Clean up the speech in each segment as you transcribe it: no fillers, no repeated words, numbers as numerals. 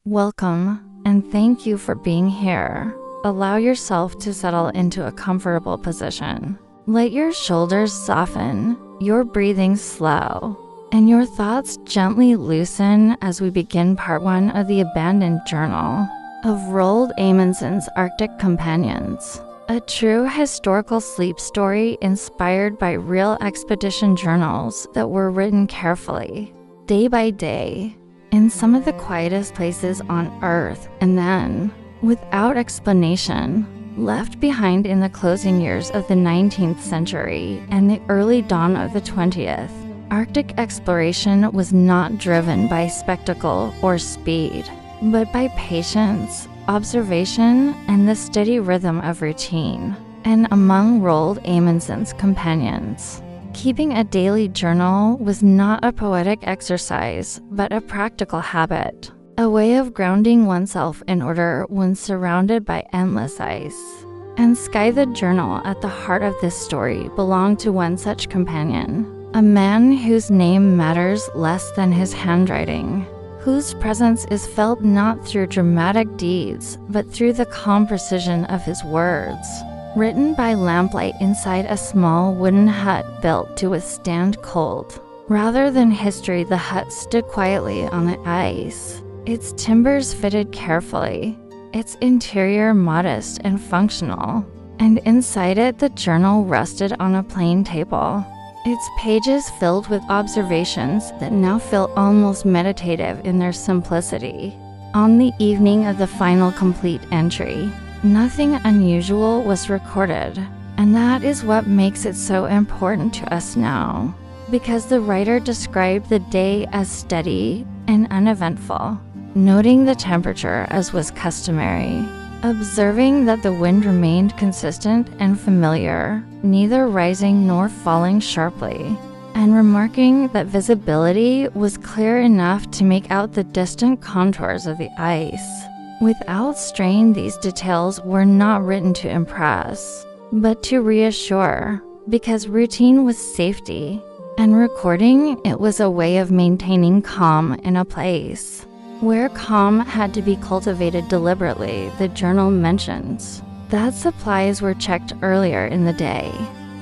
Welcome, and thank you for being here. Allow yourself to settle into a comfortable position. Let your shoulders soften, your breathing slow, and your thoughts gently loosen as we begin part 1 of the Abandoned Journal of Roald Amundsen's Arctic Companions, a true historical sleep story inspired by real expedition journals that were written carefully, day by day, in some of the quietest places on Earth, and then, without explanation, left behind in the closing years of the 19th century and the early dawn of the 20th. Arctic exploration was not driven by spectacle or speed, but by patience, observation, and the steady rhythm of routine. And among Roald Amundsen's companions, keeping a daily journal was not a poetic exercise, but a practical habit, a way of grounding oneself in order when surrounded by endless ice. And Sky the journal at the heart of this story belonged to one such companion, a man whose name matters less than his handwriting, whose presence is felt not through dramatic deeds, but through the calm precision of his words. Written by lamplight inside a small wooden hut built to withstand cold. Rather than history, the hut stood quietly on the ice, its timbers fitted carefully, its interior modest and functional, and inside it the journal rested on a plain table, its pages filled with observations that now feel almost meditative in their simplicity. On the evening of the final complete entry, nothing unusual was recorded, and that is what makes it so important to us now, because the writer described the day as steady and uneventful, noting the temperature as was customary, observing that the wind remained consistent and familiar, neither rising nor falling sharply, and remarking that visibility was clear enough to make out the distant contours of the ice. Without strain, these details were not written to impress, but to reassure, because routine was safety, and recording it was a way of maintaining calm in a place where calm had to be cultivated deliberately. The journal mentions that supplies were checked earlier in the day,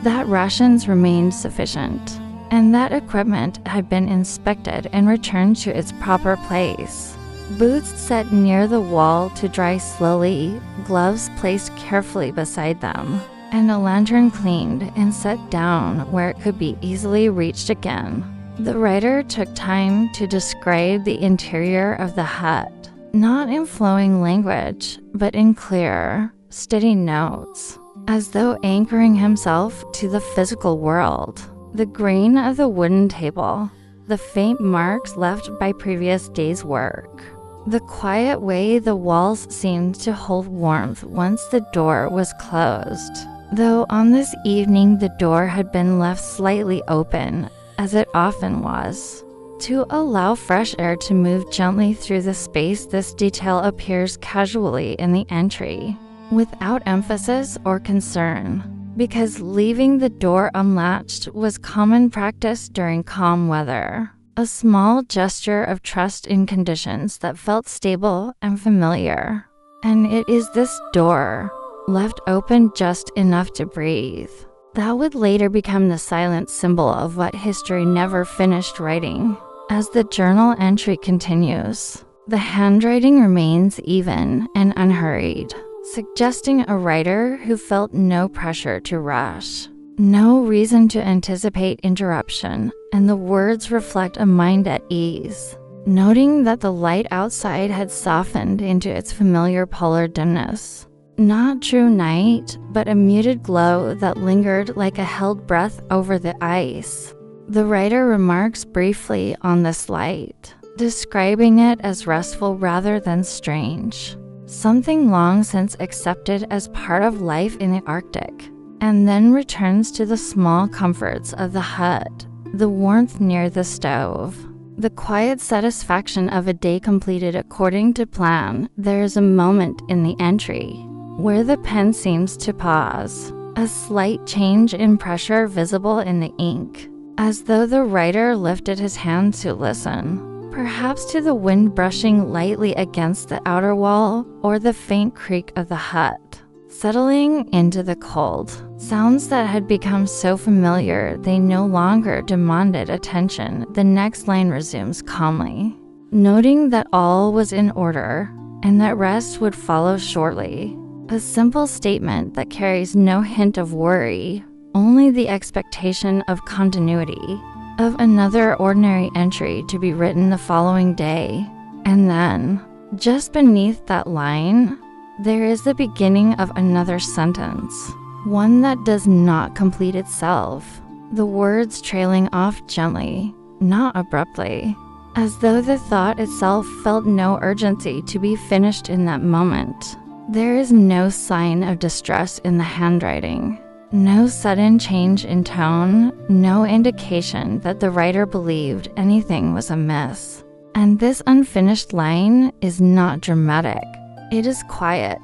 that rations remained sufficient, and that equipment had been inspected and returned to its proper place. Boots set near the wall to dry slowly, gloves placed carefully beside them, and a lantern cleaned and set down where it could be easily reached again. The writer took time to describe the interior of the hut, not in flowing language, but in clear, steady notes, as though anchoring himself to the physical world. The grain of the wooden table, the faint marks left by previous days' work, the quiet way the walls seemed to hold warmth once the door was closed, though on this evening the door had been left slightly open, as it often was, to allow fresh air to move gently through the space. This detail appears casually in the entry, without emphasis or concern, because leaving the door unlatched was common practice during calm weather. A small gesture of trust in conditions that felt stable and familiar. And it is this door, left open just enough to breathe, that would later become the silent symbol of what history never finished writing. As the journal entry continues, the handwriting remains even and unhurried, suggesting a writer who felt no pressure to rush, no reason to anticipate interruption, and the words reflect a mind at ease, noting that the light outside had softened into its familiar polar dimness. Not true night, but a muted glow that lingered like a held breath over the ice. The writer remarks briefly on this light, describing it as restful rather than strange, something long since accepted as part of life in the Arctic, and then returns to the small comforts of the hut, the warmth near the stove, the quiet satisfaction of a day completed according to plan. There is a moment in the entry where the pen seems to pause, a slight change in pressure visible in the ink, as though the writer lifted his hand to listen, perhaps to the wind brushing lightly against the outer wall or the faint creak of the hut. Settling into the cold, sounds that had become so familiar they no longer demanded attention, the next line resumes calmly. Noting that all was in order and that rest would follow shortly. A simple statement that carries no hint of worry, only the expectation of continuity, of another ordinary entry to be written the following day. And then, just beneath that line, there is the beginning of another sentence, one that does not complete itself, the words trailing off gently, not abruptly, as though the thought itself felt no urgency to be finished in that moment. There is no sign of distress in the handwriting, no sudden change in tone, no indication that the writer believed anything was amiss. And this unfinished line is not dramatic. It is quiet,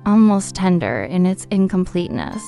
almost tender in its incompleteness,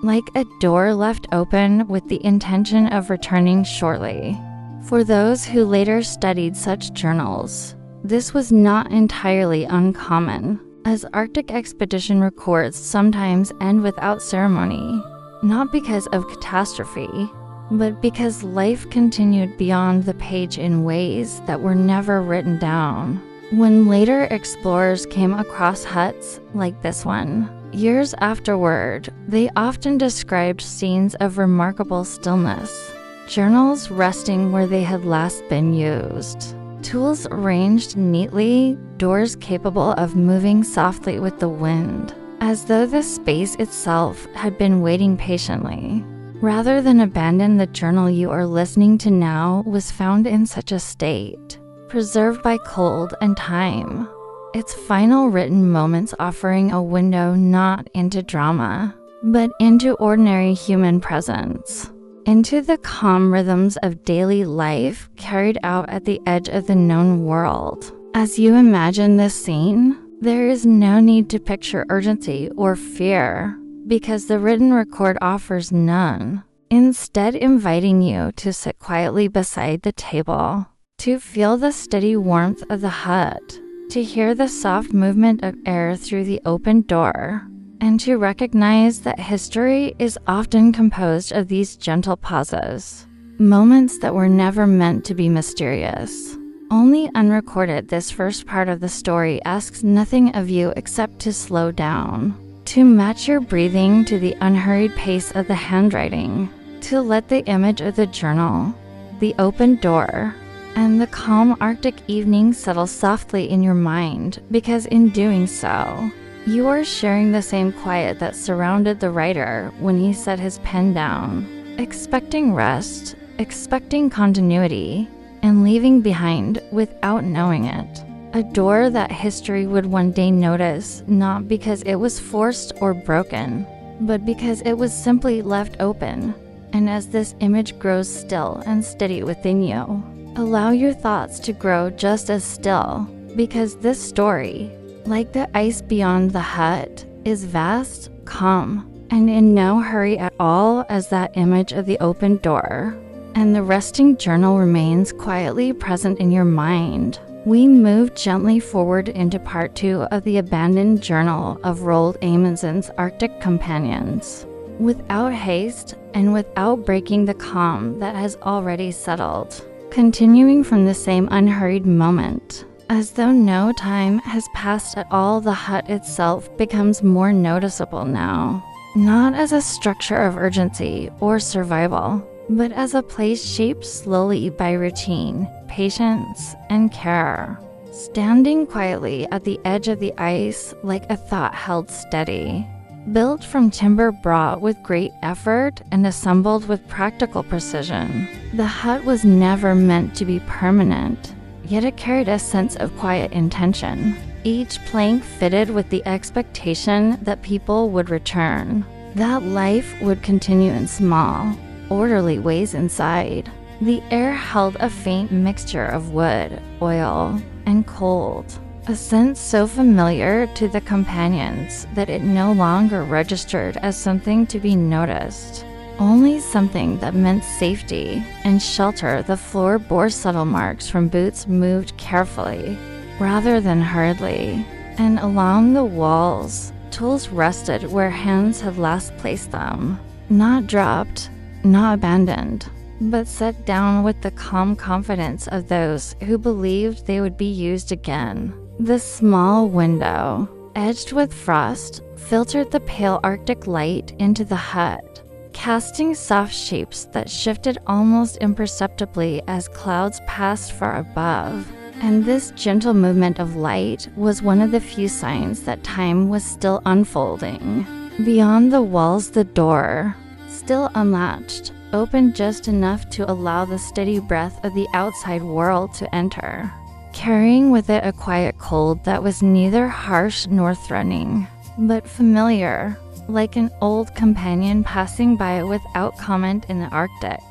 like a door left open with the intention of returning shortly. For those who later studied such journals, this was not entirely uncommon, as Arctic expedition records sometimes end without ceremony, not because of catastrophe, but because life continued beyond the page in ways that were never written down. When later explorers came across huts like this one, years afterward, they often described scenes of remarkable stillness, journals resting where they had last been used, tools arranged neatly, doors capable of moving softly with the wind, as though the space itself had been waiting patiently. Rather than abandon the journal you are listening to now was found in such a state, preserved by cold and time, its final written moments offering a window not into drama, but into ordinary human presence, into the calm rhythms of daily life carried out at the edge of the known world. As you imagine this scene, there is no need to picture urgency or fear, because the written record offers none, instead inviting you to sit quietly beside the table, to feel the steady warmth of the hut, to hear the soft movement of air through the open door, and to recognize that history is often composed of these gentle pauses, moments that were never meant to be mysterious. Only unrecorded, this first part of the story asks nothing of you except to slow down, to match your breathing to the unhurried pace of the handwriting, to let the image of the journal, the open door, and the calm Arctic evening settle softly in your mind, because in doing so, you are sharing the same quiet that surrounded the writer when he set his pen down, expecting rest, expecting continuity, and leaving behind, without knowing it, a door that history would one day notice, not because it was forced or broken, but because it was simply left open. And as this image grows still and steady within you, allow your thoughts to grow just as still, because this story, like the ice beyond the hut, is vast, calm, and in no hurry at all as that image of the open door. And the resting journal remains quietly present in your mind. We move gently forward into part 2 of the abandoned journal of Roald Amundsen's Arctic Companions, without haste and without breaking the calm that has already settled, continuing from the same unhurried moment. As though no time has passed at all, the hut itself becomes more noticeable now, not as a structure of urgency or survival, but as a place shaped slowly by routine, patience, and care, standing quietly at the edge of the ice like a thought held steady. Built from timber brought with great effort and assembled with practical precision, the hut was never meant to be permanent, yet it carried a sense of quiet intention, each plank fitted with the expectation that people would return, that life would continue in small, orderly ways inside. The air held a faint mixture of wood, oil, and cold, a sense so familiar to the companions that it no longer registered as something to be noticed. Only something that meant safety and shelter. The floor bore subtle marks from boots moved carefully, rather than hurriedly, and along the walls, tools rested where hands had last placed them, not dropped, not abandoned, but set down with the calm confidence of those who believed they would be used again. The small window, edged with frost, filtered the pale Arctic light into the hut, casting soft shapes that shifted almost imperceptibly as clouds passed far above. And this gentle movement of light was one of the few signs that time was still unfolding. Beyond the walls, the door, still unlatched, opened just enough to allow the steady breath of the outside world to enter, carrying with it a quiet cold that was neither harsh nor threatening, but familiar, like an old companion passing by without comment in the Arctic.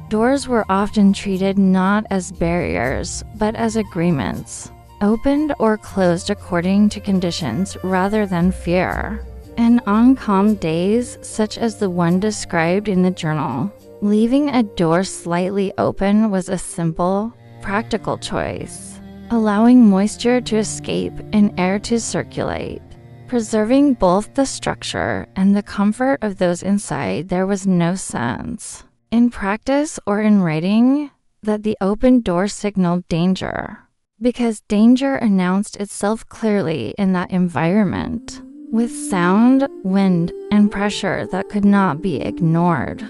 Doors were often treated not as barriers, but as agreements, opened or closed according to conditions rather than fear. And on calm days, such as the one described in the journal, leaving a door slightly open was a simple, practical choice, allowing moisture to escape and air to circulate. Preserving both the structure and the comfort of those inside, there was no sense, in practice or in writing, that the open door signaled danger, because danger announced itself clearly in that environment, with sound, wind, and pressure that could not be ignored.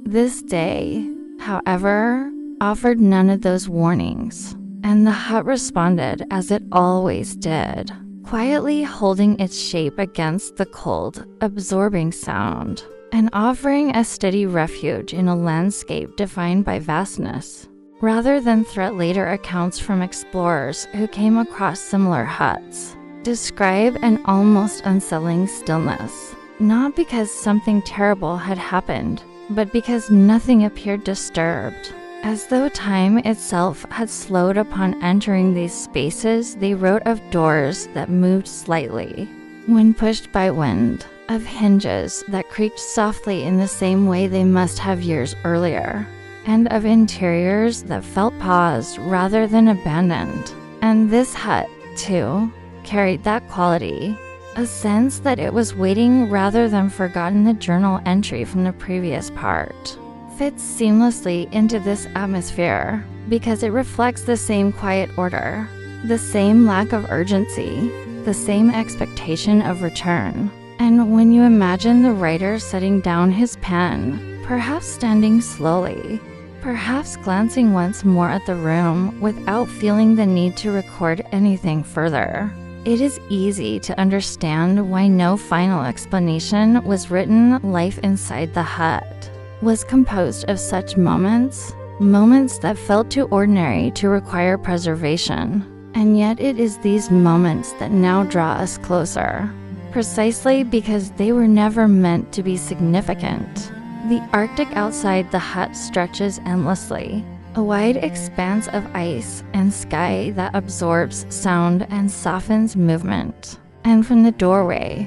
This day, however, offered none of those warnings, and the hut responded as it always did, quietly holding its shape against the cold, absorbing sound, and offering a steady refuge in a landscape defined by vastness, rather than threat. Later accounts from explorers who came across similar huts describe an almost unsettling stillness, not because something terrible had happened, but because nothing appeared disturbed. As though time itself had slowed upon entering these spaces. They wrote of doors that moved slightly when pushed by wind, of hinges that creaked softly in the same way they must have years earlier, and of interiors that felt paused rather than abandoned. And this hut, too, carried that quality, a sense that it was waiting rather than forgotten. The journal entry from the previous part fits seamlessly into this atmosphere because it reflects the same quiet order, the same lack of urgency, the same expectation of return. And when you imagine the writer setting down his pen, perhaps standing slowly, perhaps glancing once more at the room without feeling the need to record anything further, it is easy to understand why no final explanation was written. Life inside the hut was composed of such moments that felt too ordinary to require preservation. And yet it is these moments that now draw us closer, precisely because they were never meant to be significant. The Arctic outside the hut stretches endlessly, a wide expanse of ice and sky that absorbs sound and softens movement. And from the doorway,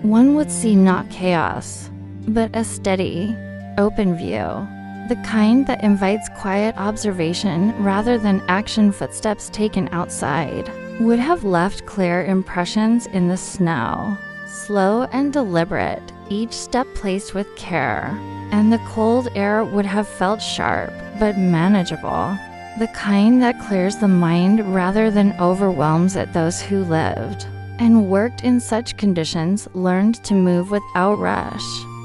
one would see not chaos, but a steady, open view, the kind that invites quiet observation rather than action. Footsteps taken outside would have left clear impressions in the snow, slow and deliberate, each step placed with care, and the cold air would have felt sharp but manageable, the kind that clears the mind rather than overwhelms it. Those who lived and worked in such conditions learned to move without rush,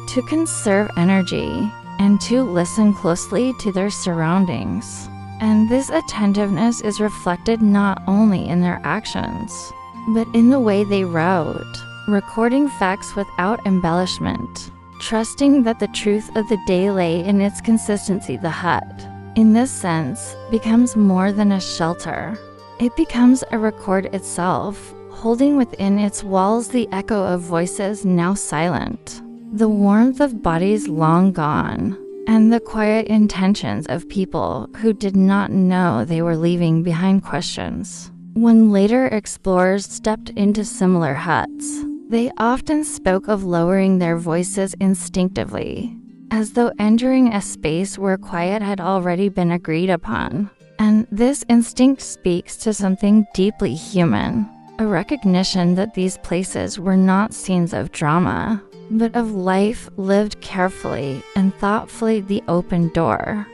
to conserve energy, and to listen closely to their surroundings. And this attentiveness is reflected not only in their actions, but in the way they wrote, recording facts without embellishment, trusting that the truth of the day lay in its consistency. The hut, in this sense, becomes more than a shelter. It becomes a record itself, holding within its walls the echo of voices now silent, the warmth of bodies long gone, and the quiet intentions of people who did not know they were leaving behind questions. When later explorers stepped into similar huts, they often spoke of lowering their voices instinctively, as though entering a space where quiet had already been agreed upon. And this instinct speaks to something deeply human, a recognition that these places were not scenes of drama, but of life lived carefully and thoughtfully. The open door,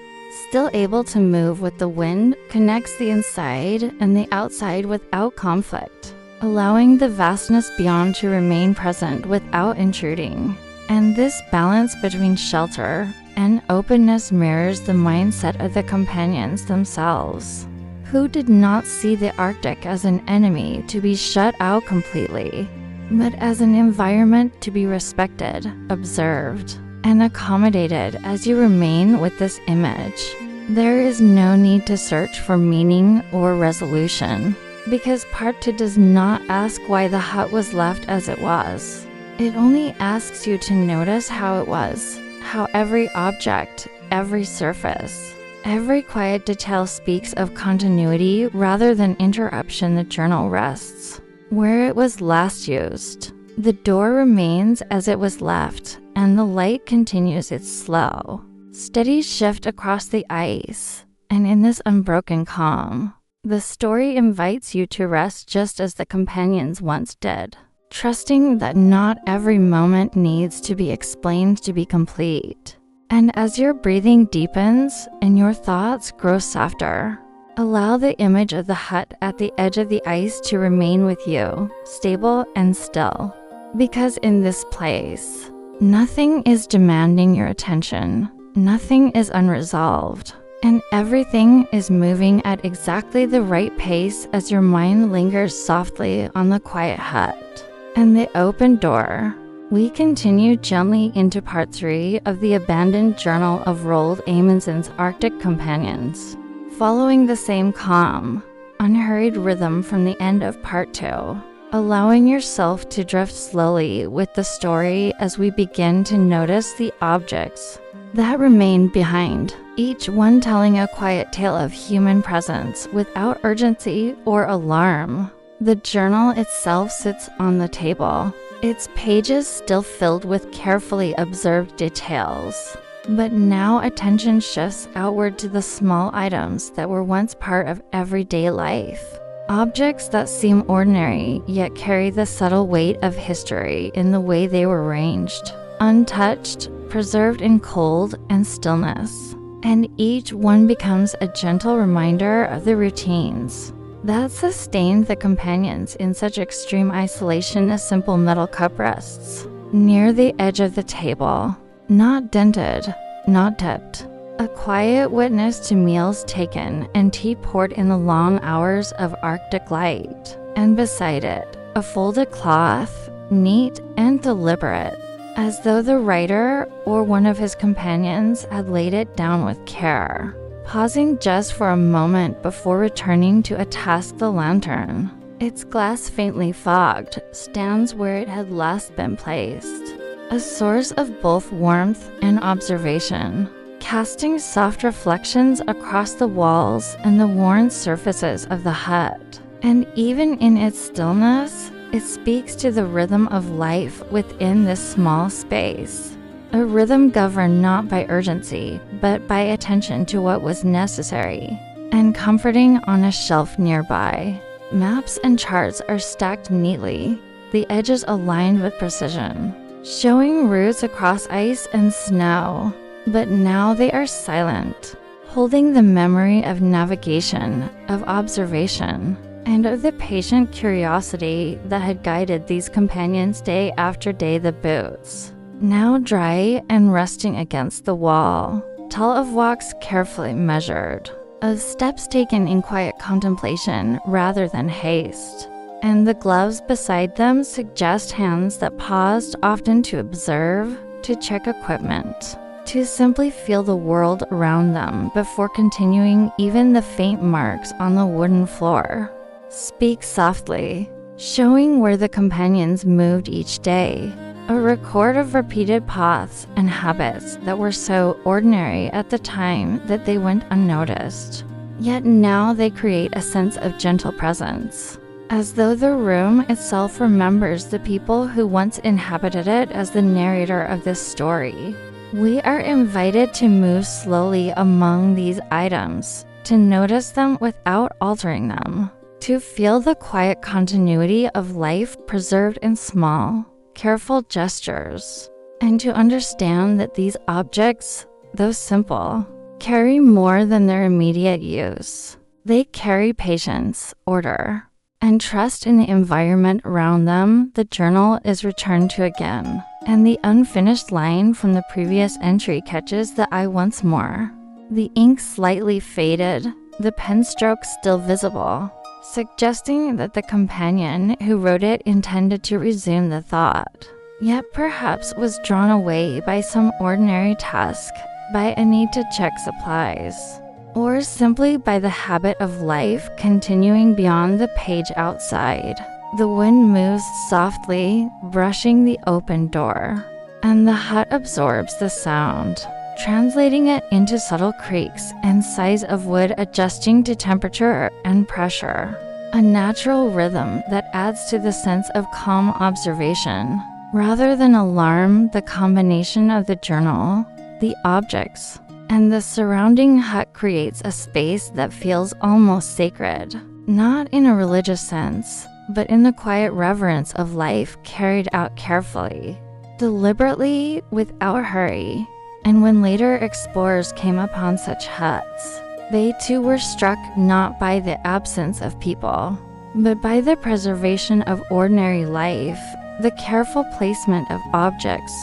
still able to move with the wind, connects the inside and the outside without conflict, allowing the vastness beyond to remain present without intruding. And this balance between shelter and openness mirrors the mindset of the companions themselves, who did not see the Arctic as an enemy to be shut out completely, but as an environment to be respected, observed, and accommodated. As you remain with this image, there is no need to search for meaning or resolution, because Part 2 does not ask why the hut was left as it was. It only asks you to notice how it was, how every object, every surface, every quiet detail speaks of continuity rather than interruption. The journal rests where it was last used. The door remains as it was left, and the light continues its slow, steady shift across the ice. And in this unbroken calm, the story invites you to rest just as the companions once did, trusting that not every moment needs to be explained to be complete. And as your breathing deepens and your thoughts grow softer, allow the image of the hut at the edge of the ice to remain with you, stable and still. Because in this place, nothing is demanding your attention, nothing is unresolved, and everything is moving at exactly the right pace as your mind lingers softly on the quiet hut and the open door. We continue gently into Part 3 of the abandoned journal of Roald Amundsen's Arctic Companions, following the same calm, unhurried rhythm from the end of Part 2, allowing yourself to drift slowly with the story as we begin to notice the objects that remain behind, each one telling a quiet tale of human presence without urgency or alarm. The journal itself sits on the table, its pages still filled with carefully observed details. But now attention shifts outward to the small items that were once part of everyday life. Objects that seem ordinary yet carry the subtle weight of history in the way they were arranged, untouched, preserved in cold and stillness. And each one becomes a gentle reminder of the routines that sustained the companions in such extreme isolation. A simple metal cup rests near the edge of the table, not dented, not tipped, a quiet witness to meals taken and tea poured in the long hours of Arctic light. And beside it, a folded cloth, neat and deliberate, as though the writer or one of his companions had laid it down with care. Pausing just for a moment before returning to a task, the lantern, its glass faintly fogged, stands where it had last been placed, a source of both warmth and observation, casting soft reflections across the walls and the worn surfaces of the hut. And even in its stillness, it speaks to the rhythm of life within this small space. A rhythm governed not by urgency, but by attention to what was necessary. And comforting on a shelf nearby, maps and charts are stacked neatly, the edges aligned with precision, showing routes across ice and snow. But now they are silent, holding the memory of navigation, of observation, and of the patient curiosity that had guided these companions day after day. The boots, now dry and resting against the wall, tell of walks carefully measured, of steps taken in quiet contemplation rather than haste. And the gloves beside them suggest hands that paused often to observe, to check equipment, to simply feel the world around them before continuing. Even the faint marks on the wooden floor speak softly, showing where the companions moved each day, a record of repeated paths and habits that were so ordinary at the time that they went unnoticed. Yet now they create a sense of gentle presence, as though the room itself remembers the people who once inhabited it. As the narrator of this story, we are invited to move slowly among these items, to notice them without altering them, to feel the quiet continuity of life preserved in small, careful gestures, and to understand that these objects, though simple, carry more than their immediate use. They carry patience, order, and trust in the environment around them. The journal is returned to again, and the unfinished line from the previous entry catches the eye once more. The ink slightly faded, the pen stroke still visible, suggesting that the companion who wrote it intended to resume the thought, yet perhaps was drawn away by some ordinary task, by a need to check supplies, or simply by the habit of life continuing beyond the page outside. The wind moves softly, brushing the open door, and the hut absorbs the sound, translating it into subtle creaks and sighs of wood adjusting to temperature and pressure, a natural rhythm that adds to the sense of calm observation. Rather than alarm, the combination of the journal, the objects, and the surrounding hut creates a space that feels almost sacred, not in a religious sense, but in the quiet reverence of life carried out carefully, deliberately, without hurry. And when later explorers came upon such huts, they too were struck not by the absence of people, but by the preservation of ordinary life, the careful placement of objects,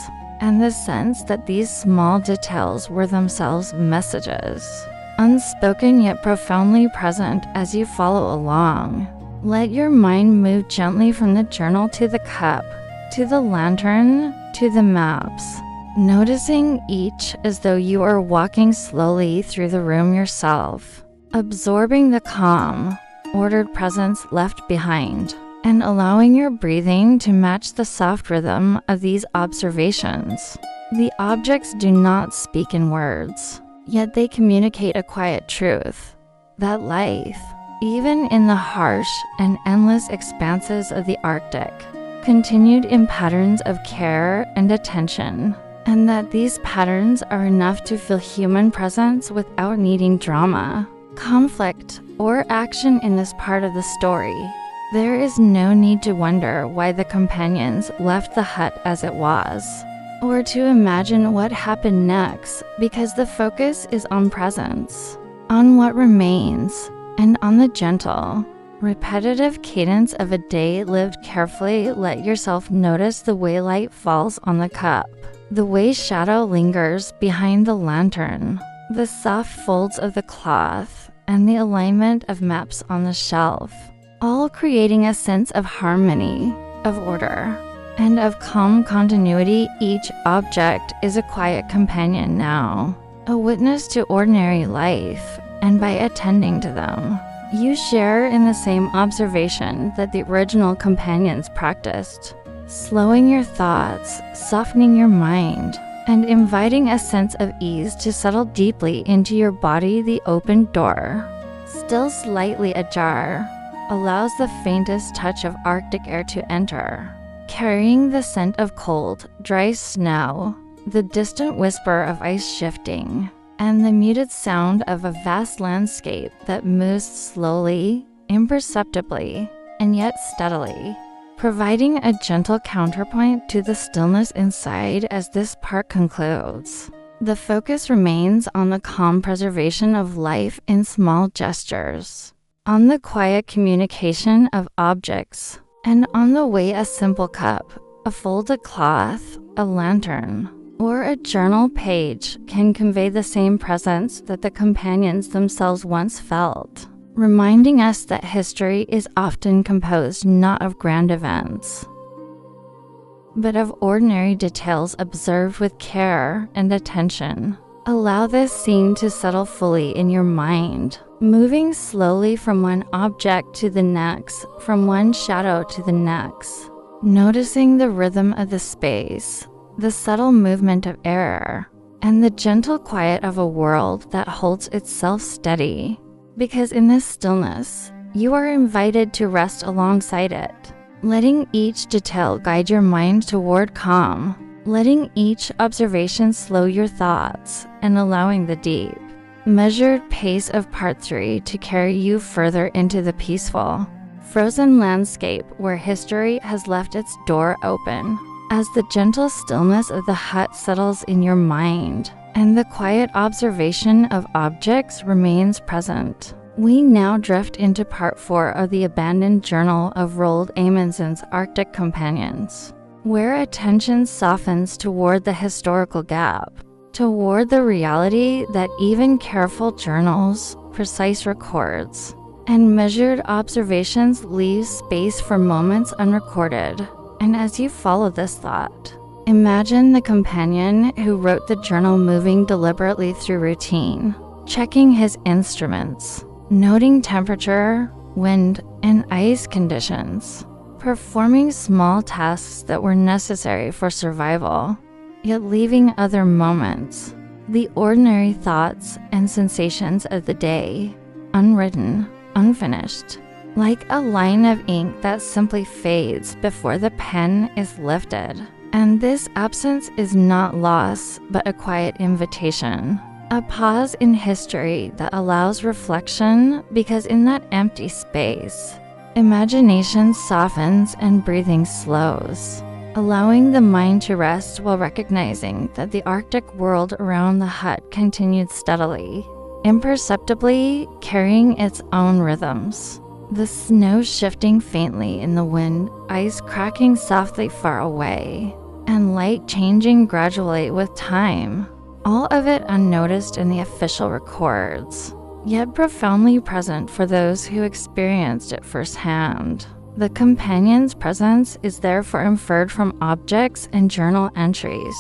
and the sense that these small details were themselves messages, unspoken yet profoundly present as you follow along. Let your mind move gently from the journal to the cup, to the lantern, to the maps, noticing each as though you are walking slowly through the room yourself, absorbing the calm, ordered presence left behind, and allowing your breathing to match the soft rhythm of these observations. The objects do not speak in words, yet they communicate a quiet truth, that life, even in the harsh and endless expanses of the Arctic, continued in patterns of care and attention, and that these patterns are enough to feel human presence without needing drama, conflict, or action in this part of the story. There is no need to wonder why the companions left the hut as it was, or to imagine what happened next, because the focus is on presence, on what remains, and on the gentle, repetitive cadence of a day lived carefully. Let yourself notice the way light falls on the cup, the way shadow lingers behind the lantern, the soft folds of the cloth, and the alignment of maps on the shelf, all creating a sense of harmony, of order, and of calm continuity. Each object is a quiet companion now, a witness to ordinary life, and by attending to them, you share in the same observation that the original companions practiced, slowing your thoughts, softening your mind, and inviting a sense of ease to settle deeply into your body. The open door, still slightly ajar, allows the faintest touch of Arctic air to enter, carrying the scent of cold, dry snow, the distant whisper of ice shifting, and the muted sound of a vast landscape that moves slowly, imperceptibly, and yet steadily, providing a gentle counterpoint to the stillness inside. As this part concludes, the focus remains on the calm preservation of life in small gestures, on the quiet communication of objects, and on the way a simple cup, a folded cloth, a lantern, or a journal page can convey the same presence that the companions themselves once felt, reminding us that history is often composed not of grand events, but of ordinary details observed with care and attention. Allow this scene to settle fully in your mind, moving slowly from one object to the next, from one shadow to the next, noticing the rhythm of the space, the subtle movement of air, and the gentle quiet of a world that holds itself steady. because in this stillness, you are invited to rest alongside it, letting each detail guide your mind toward calm, letting each observation slow your thoughts, and allowing the deep, measured pace of part 3 to carry you further into the peaceful, frozen landscape where history has left its door open. As the gentle stillness of the hut settles in your mind, and the quiet observation of objects remains present, we now drift into part 4 of the abandoned journal of Roald Amundsen's Arctic Companions, where attention softens toward the historical gap, toward the reality that even careful journals, precise records, and measured observations leave space for moments unrecorded. And as you follow this thought, imagine the companion who wrote the journal moving deliberately through routine, checking his instruments, noting temperature, wind, and ice conditions, performing small tasks that were necessary for survival, yet leaving other moments, the ordinary thoughts and sensations of the day, unwritten, unfinished, like a line of ink that simply fades before the pen is lifted. And this absence is not loss, but a quiet invitation. A pause in history that allows reflection, because in that empty space, imagination softens and breathing slows, allowing the mind to rest while recognizing that the Arctic world around the hut continued steadily, imperceptibly carrying its own rhythms. The snow shifting faintly in the wind, ice cracking softly far away, and light changing gradually with time. All of it unnoticed in the official records, yet profoundly present for those who experienced it firsthand. The companion's presence is therefore inferred from objects and journal entries.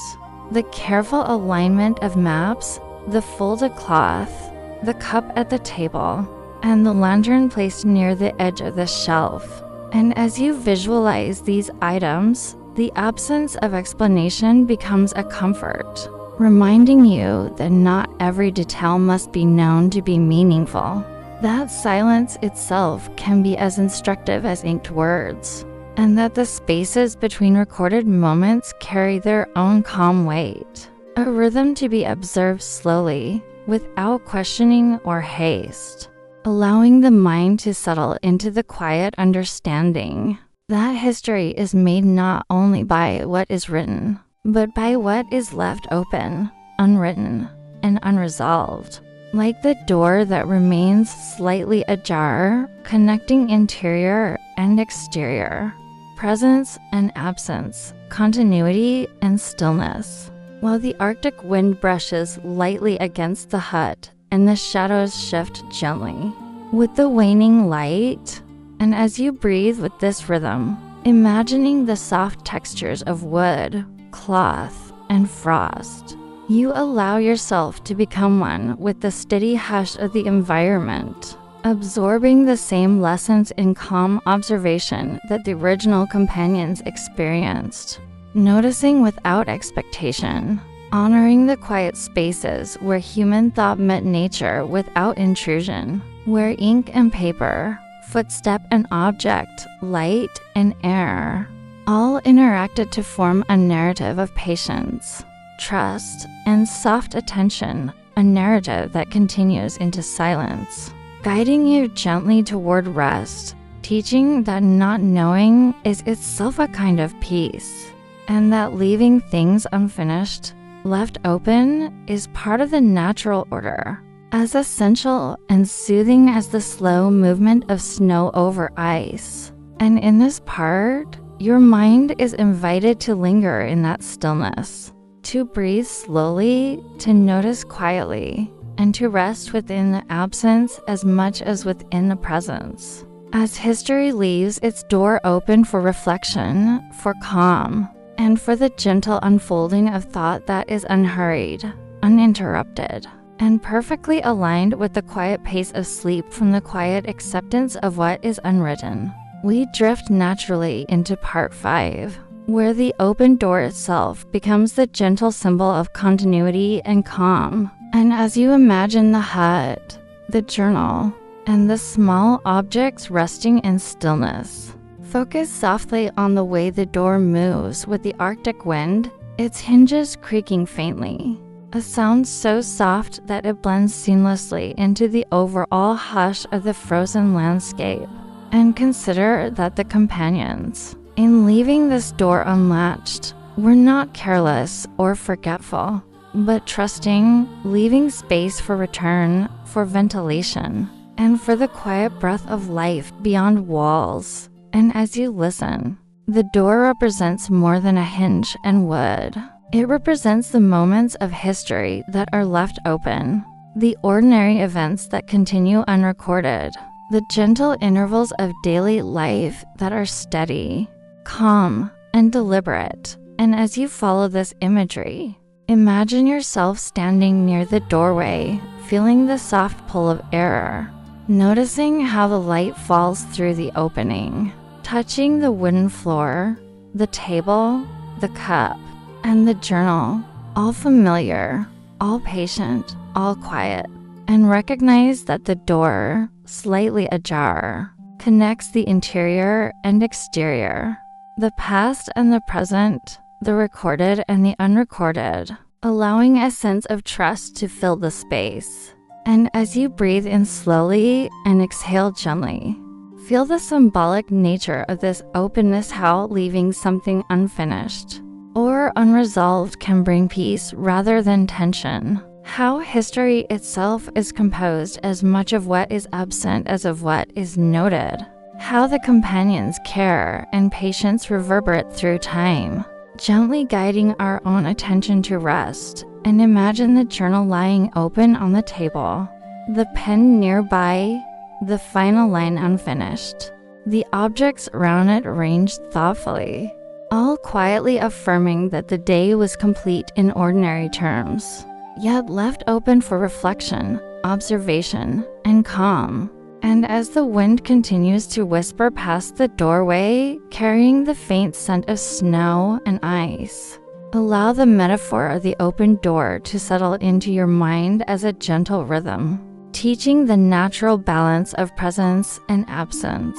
The careful alignment of maps, the folded cloth, the cup at the table, and the lantern placed near the edge of the shelf. And as you visualize these items, the absence of explanation becomes a comfort, reminding you that not every detail must be known to be meaningful. That silence itself can be as instructive as inked words, and that the spaces between recorded moments carry their own calm weight, a rhythm to be observed slowly, without questioning or haste, allowing the mind to settle into the quiet understanding that history is made not only by what is written, but by what is left open, unwritten, and unresolved. Like the door that remains slightly ajar, connecting interior and exterior, presence and absence, continuity and stillness. While the Arctic wind brushes lightly against the hut and the shadows shift gently with the waning light, and as you breathe with this rhythm, imagining the soft textures of wood, cloth, and frost, you allow yourself to become one with the steady hush of the environment, absorbing the same lessons in calm observation that the original companions experienced, noticing without expectation, honoring the quiet spaces where human thought met nature without intrusion, where ink and paper, footstep and object, light and air, all interacted to form a narrative of patience, trust, and soft attention, a narrative that continues into silence, guiding you gently toward rest, teaching that not knowing is itself a kind of peace, and that leaving things unfinished, left open, is part of the natural order, as essential and soothing as the slow movement of snow over ice. And in this part, your mind is invited to linger in that stillness, to breathe slowly, to notice quietly, and to rest within the absence as much as within the presence. As history leaves its door open for reflection, for calm, and for the gentle unfolding of thought that is unhurried, uninterrupted, and perfectly aligned with the quiet pace of sleep from the quiet acceptance of what is unwritten, we drift naturally into part 5, where the open door itself becomes the gentle symbol of continuity and calm. And as you imagine the hut, the journal, and the small objects resting in stillness. Focus softly on the way the door moves with the Arctic wind, its hinges creaking faintly, a sound so soft that it blends seamlessly into the overall hush of the frozen landscape. And consider that the companions, in leaving this door unlatched, were not careless or forgetful, but trusting, leaving space for return, for ventilation, and for the quiet breath of life beyond walls. And as you listen, the door represents more than a hinge and wood. It represents the moments of history that are left open, the ordinary events that continue unrecorded, the gentle intervals of daily life that are steady, calm, and deliberate. And as you follow this imagery, imagine yourself standing near the doorway, feeling the soft pull of air, noticing how the light falls through the opening, touching the wooden floor, the table, the cup, and the journal, all familiar, all patient, all quiet. And recognize that the door, slightly ajar, connects the interior and exterior, the past and the present, the recorded and the unrecorded, allowing a sense of trust to fill the space. And as you breathe in slowly and exhale gently, feel the symbolic nature of this openness, how leaving something unfinished or unresolved can bring peace rather than tension. How history itself is composed as much of what is absent as of what is noted. How the companions' care and patience reverberate through time, gently guiding our own attention to rest. And imagine the journal lying open on the table, the pen nearby, the final line unfinished, the objects around it arranged thoughtfully, all quietly affirming that the day was complete in ordinary terms, yet left open for reflection, observation, and calm. And as the wind continues to whisper past the doorway, carrying the faint scent of snow and ice, allow the metaphor of the open door to settle into your mind as a gentle rhythm, teaching the natural balance of presence and absence,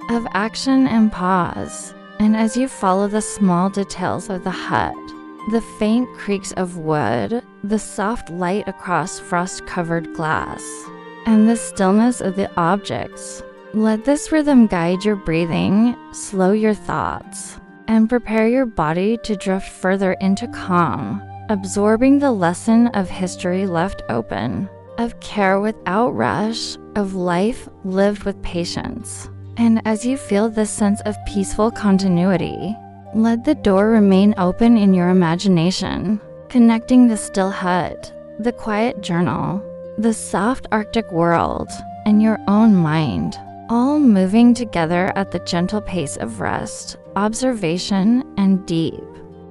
of action and pause. And as you follow the small details of the hut, the faint creaks of wood, the soft light across frost-covered glass, and the stillness of the objects, let this rhythm guide your breathing, slow your thoughts, and prepare your body to drift further into calm, absorbing the lesson of history left open, of care without rush, of life lived with patience. And as you feel this sense of peaceful continuity, let the door remain open in your imagination, connecting the still hut, the quiet journal, the soft Arctic world, and your own mind, all moving together at the gentle pace of rest, observation, and deep,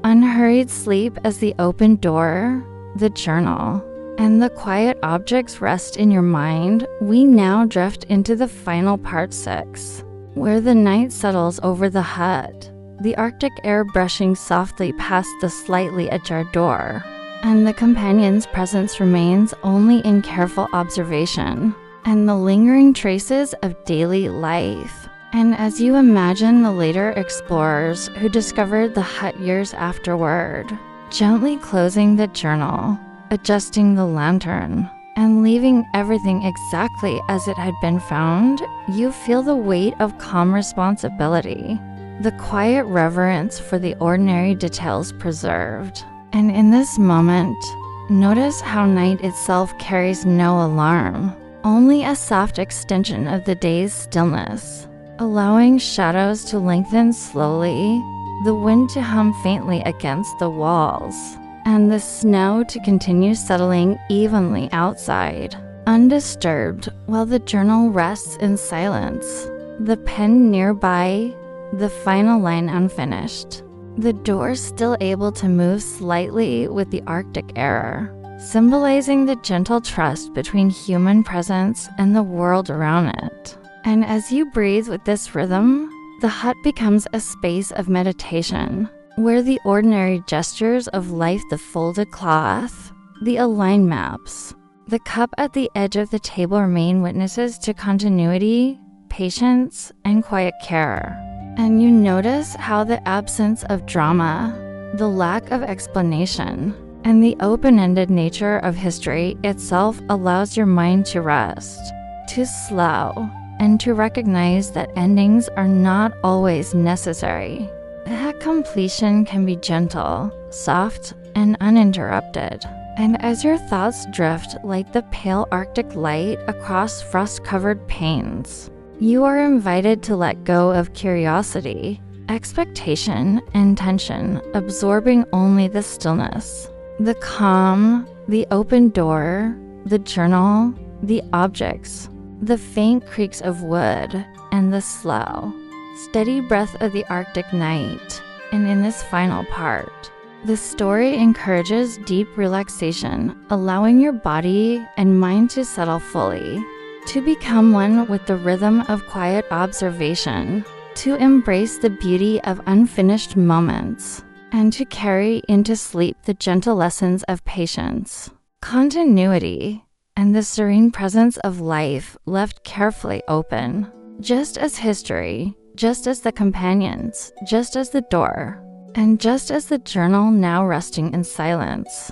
unhurried sleep as the open door, the journal, and the quiet objects rest in your mind. We now drift into the final part 6, where the night settles over the hut, the Arctic air brushing softly past the slightly ajar door, and the companion's presence remains only in careful observation and the lingering traces of daily life. And as you imagine the later explorers who discovered the hut years afterward, gently closing the journal, adjusting the lantern, and leaving everything exactly as it had been found, you feel the weight of calm responsibility, the quiet reverence for the ordinary details preserved. And in this moment, notice how night itself carries no alarm, only a soft extension of the day's stillness, allowing shadows to lengthen slowly, the wind to hum faintly against the walls, and the snow to continue settling evenly outside, undisturbed, while the journal rests in silence, the pen nearby, the final line unfinished, the door still able to move slightly with the Arctic air, symbolizing the gentle trust between human presence and the world around it. And as you breathe with this rhythm, the hut becomes a space of meditation, where the ordinary gestures of life, the folded cloth, the aligned maps, The cup at the edge of the table remain witnesses to continuity, patience, and quiet care. And you notice how the absence of drama, the lack of explanation, and the open-ended nature of history itself allows your mind to rest, to slow, and to recognize that endings are not always necessary. That completion can be gentle, soft, and uninterrupted. And as your thoughts drift like the pale Arctic light across frost-covered panes, you are invited to let go of curiosity, expectation, and tension, absorbing only the stillness, the calm, the open door, the journal, the objects, the faint creaks of wood, and the slow, steady breath of the Arctic night. And in this final part, the story encourages deep relaxation, allowing your body and mind to settle fully, to become one with the rhythm of quiet observation, to embrace the beauty of unfinished moments, and to carry into sleep the gentle lessons of patience, continuity, and the serene presence of life left carefully open, just as history, just as the companions, just as the door, and just as the journal now resting in silence.